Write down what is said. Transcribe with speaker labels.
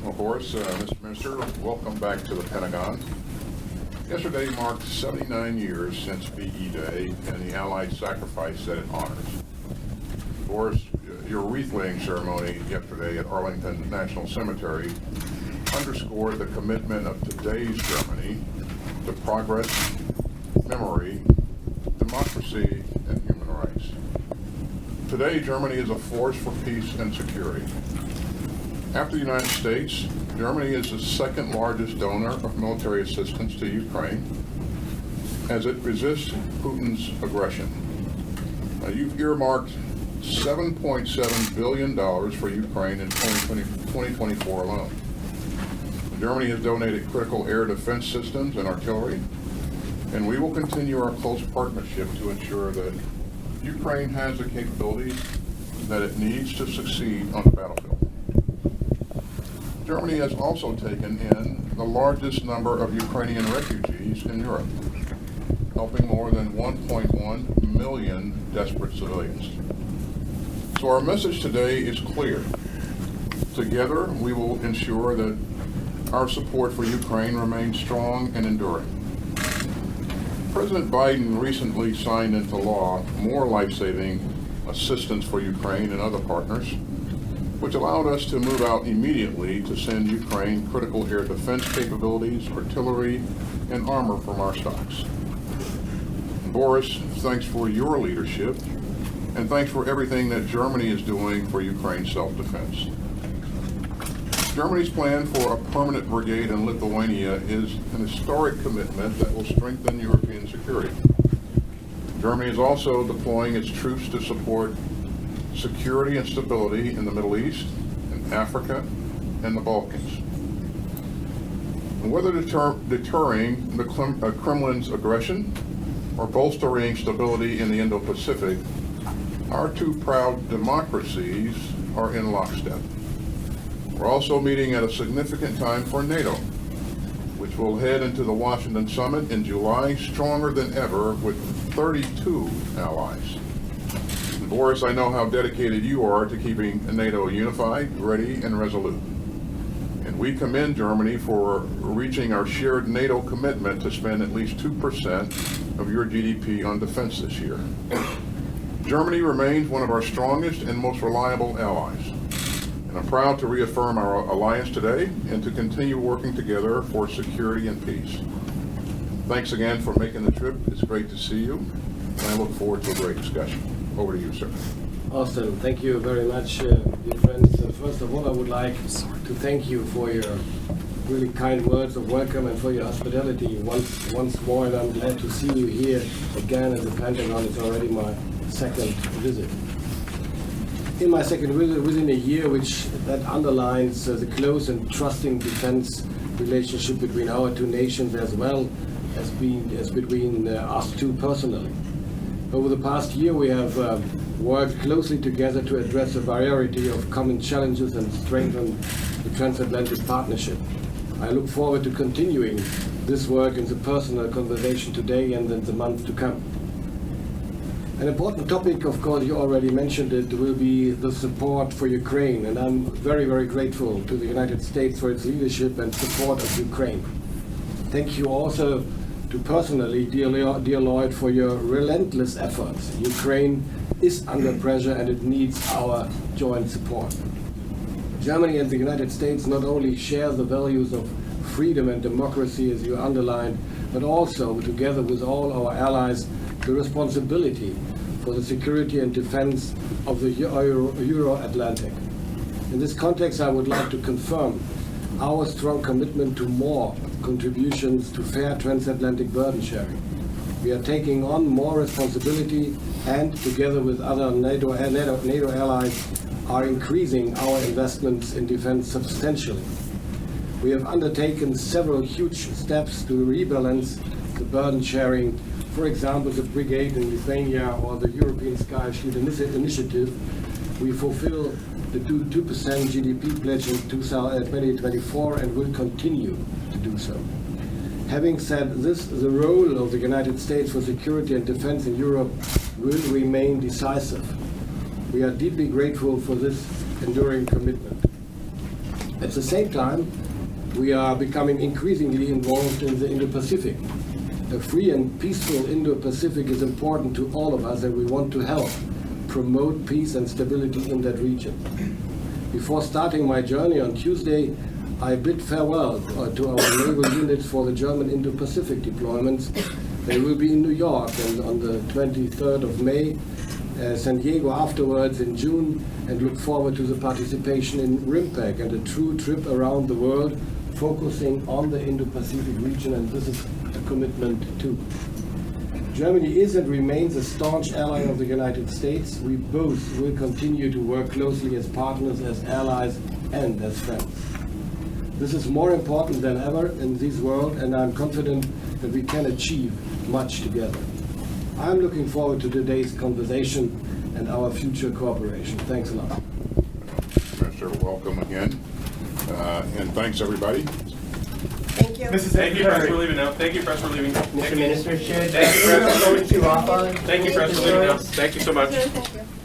Speaker 1: Well, Boris, Mr. Minister, welcome back to the Pentagon. Yesterday marked 79 years since VE Day and the Allied sacrifice that it honors. Boris, your wreath-laying ceremony yesterday at Arlington National Cemetery underscored the commitment of today's Germany to progress, memory, democracy, and human rights. Today, Germany is a force for peace and security. After the United States, Germany is the second largest donor of military assistance to Ukraine as it resists Putin's aggression. You've earmarked $7.7 billion for Ukraine in 2024 alone. Germany has donated critical air defense systems and artillery, and we will continue our close partnership to ensure that Ukraine has the capabilities that it needs to succeed on the battlefield. Germany has also taken in the largest number of Ukrainian refugees in Europe, helping more than 1.1 million desperate civilians. So our message today is clear. Together, we will ensure that our support for Ukraine remains strong and enduring. President Biden recently signed into law more life-saving assistance for Ukraine and other partners, which allowed us to move out immediately to send Ukraine critical air defense capabilities, artillery, and armor from our stocks. Boris, thanks for your leadership, and thanks for everything that Germany is doing for Ukraine's self-defense. Germany's plan for a permanent brigade in Lithuania is an historic commitment that will strengthen European security. Germany is also deploying its troops to support security and stability in the Middle East, in Africa, and the Balkans. And whether deterring the Kremlin's aggression or bolstering stability in the Indo-Pacific, our two proud democracies are in lockstep. We're also meeting at a significant time for NATO, which will head into the Washington summit in July stronger than ever with 32 allies. And Boris, I know how dedicated you are to keeping NATO unified, ready, and resolute. And we commend Germany for reaching our shared NATO commitment to spend at least 2% of your GDP on defense this year. Germany remains one of our strongest and most reliable allies. And I'm proud to reaffirm our alliance today and to continue working together for security and peace. Thanks again for making the trip. It's great to see you, and I look forward to a great discussion. Over to you, sir.
Speaker 2: Awesome. Thank you very much, dear friends. First of all, I would like to thank you for your really kind words of welcome and for your hospitality once more, and I'm glad to see you here again at the Pentagon. It's already my second visit. In my second visit within a year, which that underlines the close and trusting defense relationship between our two nations as well as between us two personally. Over the past year, we have worked closely together to address a variety of common challenges and strengthen the transatlantic partnership. I look forward to continuing this work in the personal conversation today and in the months to come. An important topic, of course, you already mentioned it, will be the support for Ukraine, and I'm very, very grateful to the United States for its leadership and support of Ukraine. Thank you also to personally, dear Lloyd, for your relentless efforts. Ukraine is under pressure and it needs our joint support. Germany and the United States not only share the values of freedom and democracy, as you underlined, but also, together with all our allies, the responsibility for the security and defense of the Euro-Atlantic. In this context, I would like to confirm our strong commitment to more contributions to fair transatlantic burden sharing. We are taking on more responsibility and, together with other NATO allies, are increasing our investments in defense substantially. We have undertaken several huge steps to rebalance the burden sharing. For example, the brigade in Lithuania or the European Sky Shield Initiative. We fulfill the 2% GDP pledge in 2024 and will continue to do so. Having said this, the role of the United States for security and defense in Europe will remain decisive. We are deeply grateful for this enduring commitment. At the same time, we are becoming increasingly involved in the Indo-Pacific. A free and peaceful Indo-Pacific is important to all of us, and we want to help promote peace and stability in that region. Before starting my journey on Tuesday, I bid farewell to our naval units for the German Indo-Pacific deployments. They will be in New York and on the 23rd of May, San Diego afterwards in June, and look forward to the participation in RIMPAC and a true trip around the world focusing on the Indo-Pacific region, and this is a commitment too. Germany is and remains a staunch ally of the United States. We both will continue to work closely as partners, as allies, and as friends. This is more important than ever in this world, and I'm confident that we can achieve much together. I'm looking forward to today's conversation and our future cooperation. Thanks a lot.
Speaker 1: Minister, welcome again. And thanks, everybody.
Speaker 3: Thank you.
Speaker 4: Thank you, press, we're leaving now. Thank you, press, we're leaving.
Speaker 5: Mr. Minister, should
Speaker 4: Thank you, press.
Speaker 5: go to off on?
Speaker 4: Thank you, press, we're leaving now. Thank you so much.
Speaker 3: Thank you.